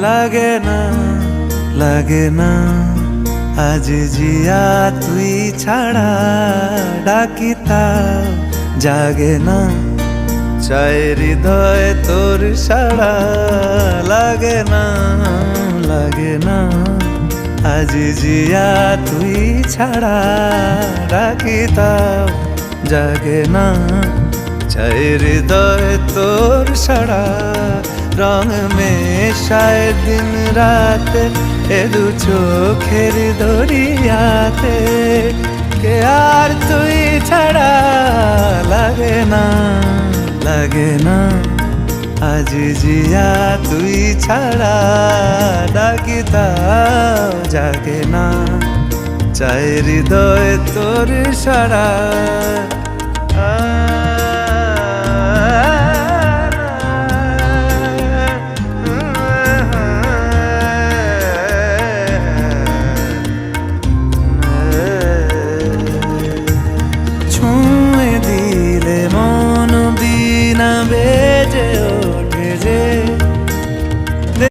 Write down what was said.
লাগে না আজ জিয়া তুই ছাড়া ডাকি তাও জাগে না চায় হৃদয় তোর সাড়া লাগে না আজ জিয়া তুই ছাড়া ডাকি তাও জাগে না চায় হৃদয় তোর সাড়া রং মেশায় দিন রাত এ দু চোখের দরিয়াতে কে আর তুই ছাড়া লাগে না আজ জিয়া তুই ছাড়া ডাকি তাও জাগে না চায় হৃদয় তোর সাড়া